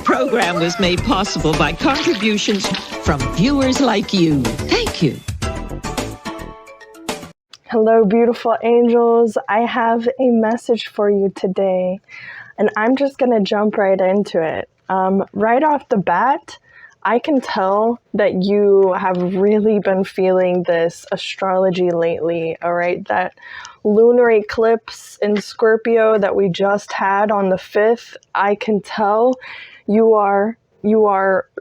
program was made possible by contributions from viewers like you. Thank you. Hello, beautiful angels. I have a message for you today, and I'm just going to jump right into it. Right off the bat, I can tell that you have really been feeling this astrology lately, all right? That lunar eclipse in Scorpio that we just had on the 5th, I can tell you are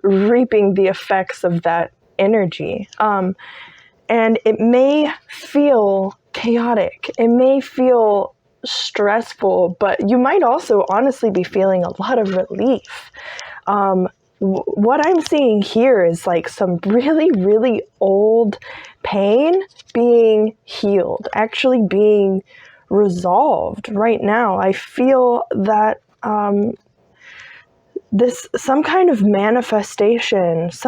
reaping the effects of that energy. And it may feel chaotic. It may feel stressful, but you might also honestly be feeling a lot of relief. What I'm seeing here is like some really, really old pain being healed, actually being resolved right now. I feel that some kind of manifestation, it's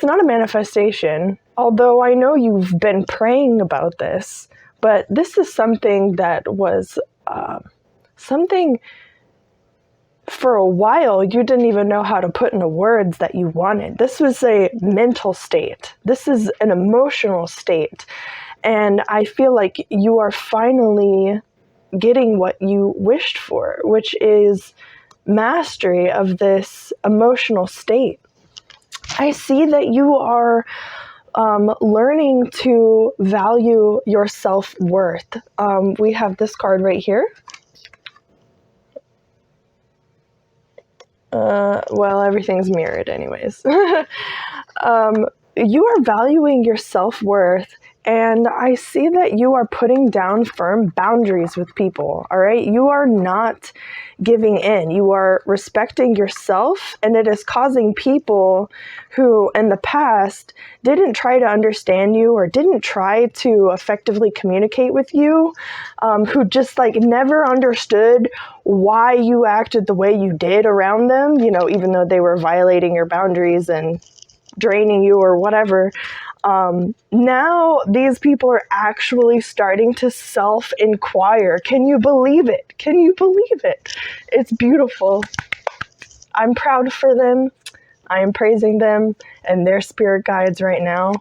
not a manifestation, although I know you've been praying about this, but this is something that was something for a while you didn't even know how to put into words that you wanted. This was a mental state. This is an emotional state. And I feel like you are finally getting what you wished for, which is mastery of this emotional state. I see that you are learning to value your self-worth. We have this card right here. Well, everything's mirrored anyways. You are valuing your self-worth, and I see that you are putting down firm boundaries with people, all right? You are not giving in. You are respecting yourself, and it is causing people who in the past didn't try to understand you or didn't try to effectively communicate with you, who just like never understood why you acted the way you did around them, you know, even though they were violating your boundaries and draining you or whatever. Now these people are actually starting to self-inquire. Can you believe it? Can you believe it? It's beautiful. I'm proud for them. I am praising them and their spirit guides right now,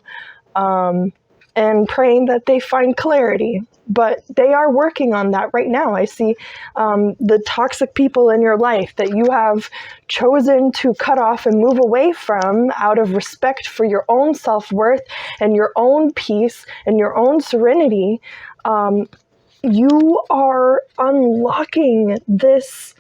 and praying that they find clarity. But they are working on that right now. I see the toxic people in your life that you have chosen to cut off and move away from out of respect for your own self-worth and your own peace and your own serenity. You are unlocking this.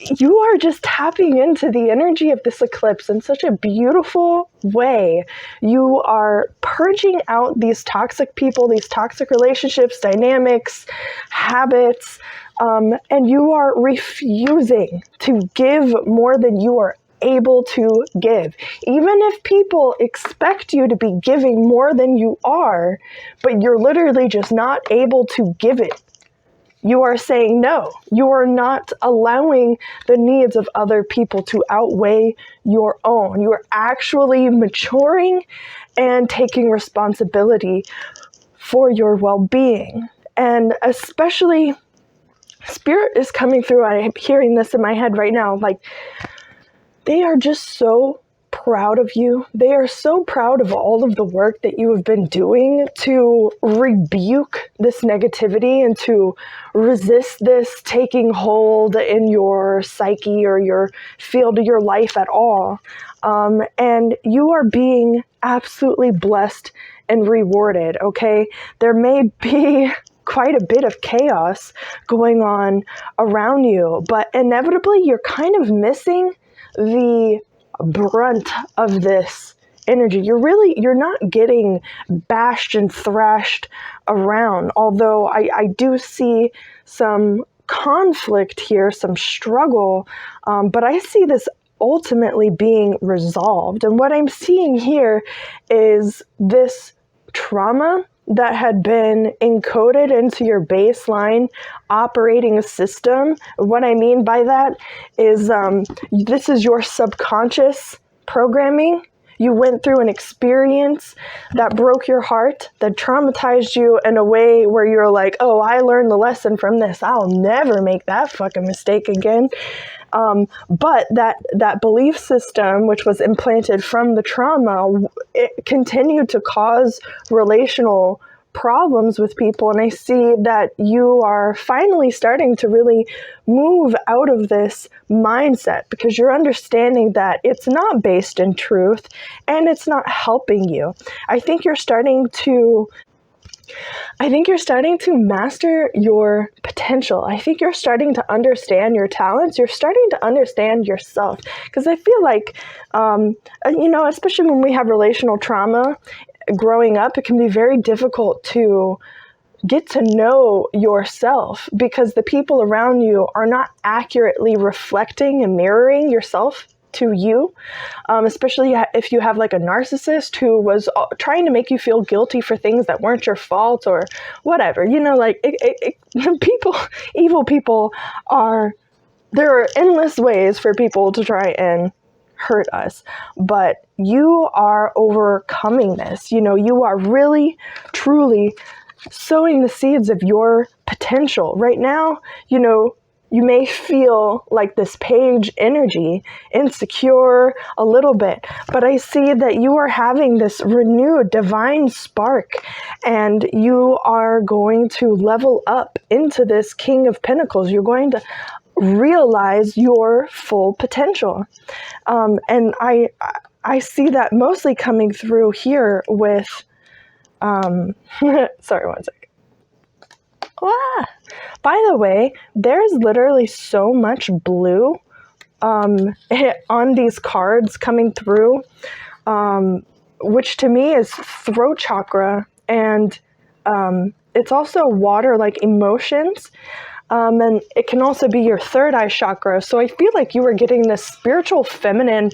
You are just tapping into the energy of this eclipse in such a beautiful way. You are purging out these toxic people, these toxic relationships, dynamics, habits, and you are refusing to give more than you are able to give. Even if people expect you to be giving more than you are, but you're literally just not able to give it. You are saying no. You are not allowing the needs of other people to outweigh your own. You are actually maturing and taking responsibility for your well-being. And especially, Spirit is coming through. I'm hearing this in my head right now. Like, they are just so proud of you. They are so proud of all of the work that you have been doing to rebuke this negativity and to resist this taking hold in your psyche or your field of your life at all. And you are being absolutely blessed and rewarded, okay? There may be quite a bit of chaos going on around you, but inevitably you're kind of missing the brunt of this energy. You're not getting bashed and thrashed around, although I do see some conflict here, some struggle, but I see this ultimately being resolved. And what I'm seeing here is this trauma that had been encoded into your baseline operating system. What I mean by that is this is your subconscious programming. You went through an experience that broke your heart, that traumatized you in a way where you're like, oh, I learned the lesson from this. I'll never make that fucking mistake again. But that belief system, which was implanted from the trauma, it continued to cause relational problems with people. And I see that you are finally starting to really move out of this mindset because you're understanding that it's not based in truth and it's not helping you. I think you're starting to master your potential. I think you're starting to understand your talents. You're starting to understand yourself. Because I feel like, especially when we have relational trauma growing up, it can be very difficult to get to know yourself because the people around you are not accurately reflecting and mirroring yourself to you, especially if you have like a narcissist who was trying to make you feel guilty for things that weren't your fault or whatever. Evil people there are endless ways for people to try and hurt us, but you are overcoming this. You are really, truly sowing the seeds of your potential. Right now, you may feel like this page energy, insecure a little bit, but I see that you are having this renewed divine spark and you are going to level up into this King of Pentacles. You're going to realize your full potential. And I see that mostly coming through here with, sorry, one second. Ah, by the way, there's literally so much blue on these cards coming through, which to me is throat chakra, and it's also water, like emotions. And it can also be your third eye chakra. So I feel like you were getting this spiritual feminine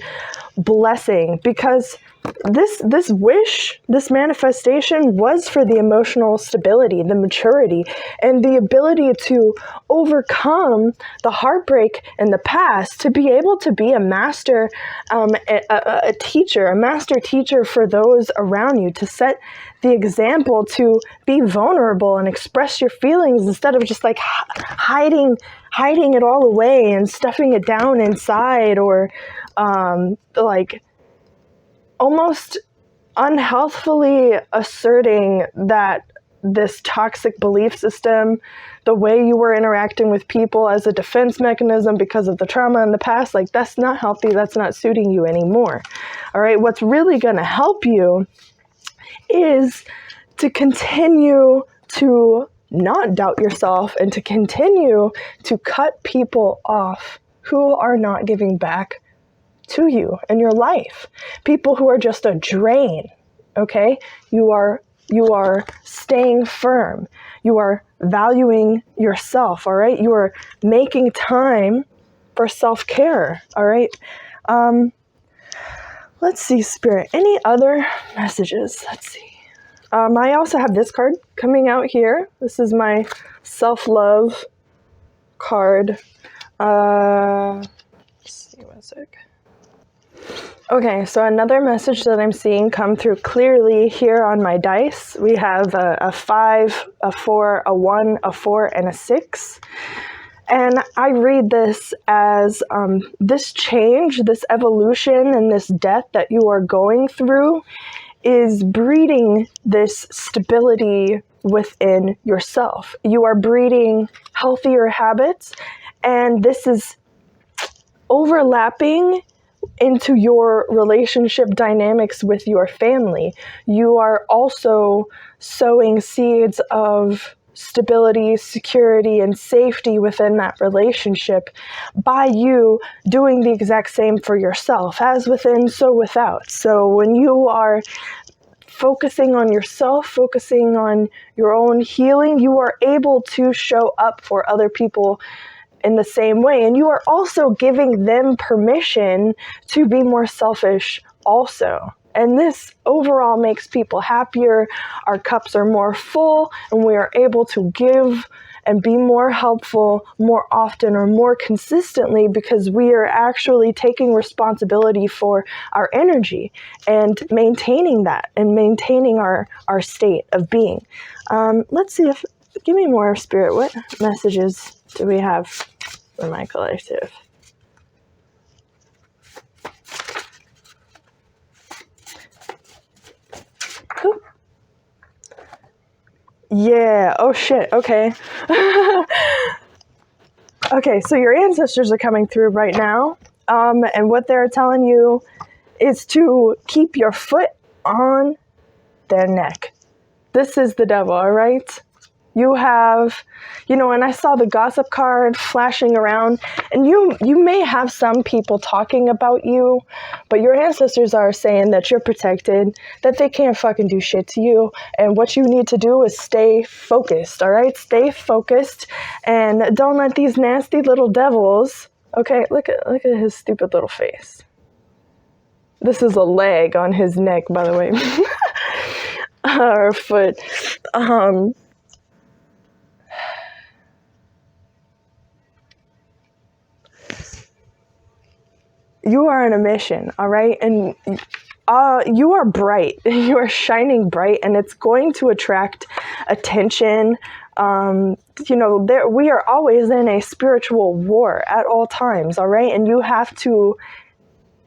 blessing because this wish, this manifestation was for the emotional stability, the maturity, and the ability to overcome the heartbreak in the past, to be able to be a master, a teacher, a master teacher for those around you, to set the example, to be vulnerable and express your feelings instead of just like hiding it all away and stuffing it down inside, or like almost unhealthfully asserting that this toxic belief system, the way you were interacting with people as a defense mechanism because of the trauma in the past, like that's not healthy, that's not suiting you anymore. All right, what's really going to help you is to continue to not doubt yourself and to continue to cut people off who are not giving back to you in your life. People who are just a drain, okay? You are staying firm. You are valuing yourself, all right? You are making time for self-care, all right? Let's see, Spirit. Any other messages? Let's see. I also have this card coming out here. This is my self-love card. Let's see, one sec. Okay, so another message that I'm seeing come through clearly here on my dice. We have a 5, a 4, a 1, a 4, and a 6. And I read this as this change, this evolution, and this death that you are going through is breeding this stability within yourself. You are breeding healthier habits, and this is overlapping into your relationship dynamics with your family. You are also sowing seeds of stability, security, and safety within that relationship by you doing the exact same for yourself. As within, so without. So when you are focusing on yourself, focusing on your own healing, you are able to show up for other people in the same way. And you are also giving them permission to be more selfish also. And this overall makes people happier. Our cups are more full, and we are able to give and be more helpful more often or more consistently because we are actually taking responsibility for our energy and maintaining that and maintaining our state of being. Let's see if, give me more, Spirit. What messages do we have for my collective? Cool. Yeah. Oh shit. Okay. Okay. So your ancestors are coming through right now, and what they're telling you is to keep your foot on their neck. This is the devil. All right. You have, and I saw the gossip card flashing around, and you may have some people talking about you, but your ancestors are saying that you're protected, that they can't fucking do shit to you, and what you need to do is stay focused, all right? Stay focused, and don't let these nasty little devils, okay, look at his stupid little face. This is a leg on his neck, by the way, or foot. You are on a mission, all right? And you are bright. You are shining bright, and it's going to attract attention. We are always in a spiritual war at all times, all right? And you have to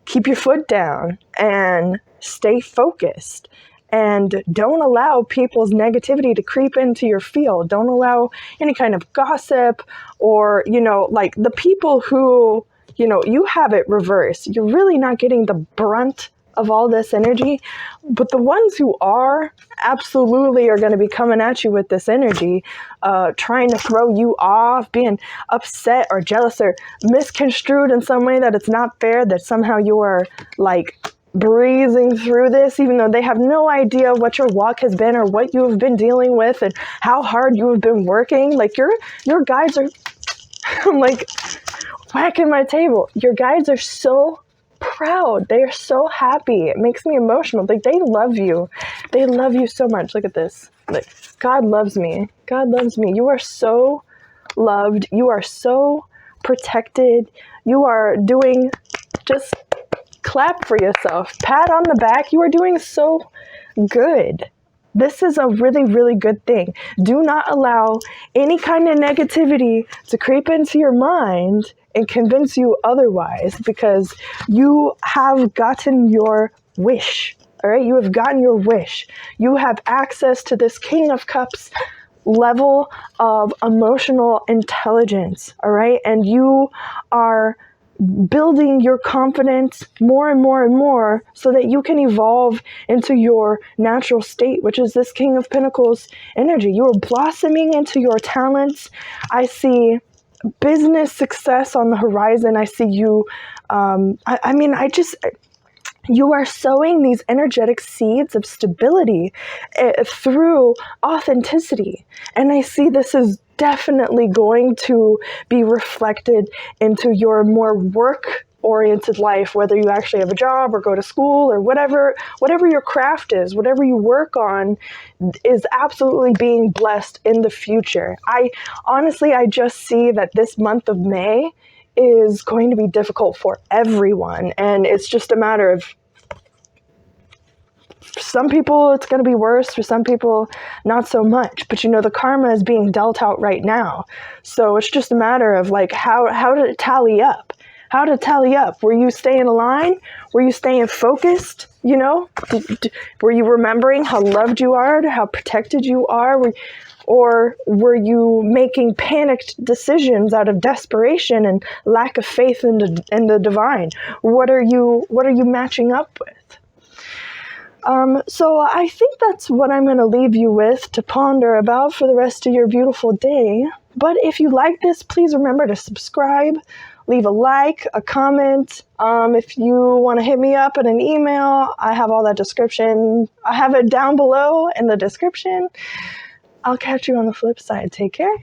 keep your foot down and stay focused. And don't allow people's negativity to creep into your field. Don't allow any kind of gossip or, like the people who, you have it reversed. You're really not getting the brunt of all this energy, but the ones who are absolutely are going to be coming at you with this energy, trying to throw you off, being upset or jealous or misconstrued in some way that it's not fair, that somehow you are like breezing through this, even though they have no idea what your walk has been or what you have been dealing with and how hard you have been working. Like your guides are, I'm like whacking my table. Your guides are so proud. They are so happy. It makes me emotional. Like they love you. They love you so much. Look at this. Like God loves me. God loves me. You are so loved. You are so protected. You are doing, just clap for yourself. Pat on the back. You are doing so good. This is a really, really good thing. Do not allow any kind of negativity to creep into your mind and convince you otherwise, because you have gotten your wish. All right. You have gotten your wish. You have access to this King of Cups level of emotional intelligence. All right. And you are building your confidence more and more and more so that you can evolve into your natural state, which is this King of Pentacles energy. You are blossoming into your talents. I see business success on the horizon. I see you, you are sowing these energetic seeds of stability through authenticity. And I see this is definitely going to be reflected into your more work-oriented life, whether you actually have a job or go to school or whatever your craft is, whatever you work on is absolutely being blessed in the future. I just see that this month of May is going to be difficult for everyone. And it's just a matter of, for some people it's going to be worse, for some people not so much. But the karma is being dealt out right now. So it's just a matter of like how to tally up. How to tally up. Were you staying aligned? Were you staying focused? Were you remembering how loved you are, how protected you are? Or were you making panicked decisions out of desperation and lack of faith in the divine? What are you matching up with? So I think that's what I'm going to leave you with to ponder about for the rest of your beautiful day. But if you like this, please remember to subscribe, leave a like, a comment. If you want to hit me up at an email, I have all that description. I have it down below in the description. I'll catch you on the flip side. Take care.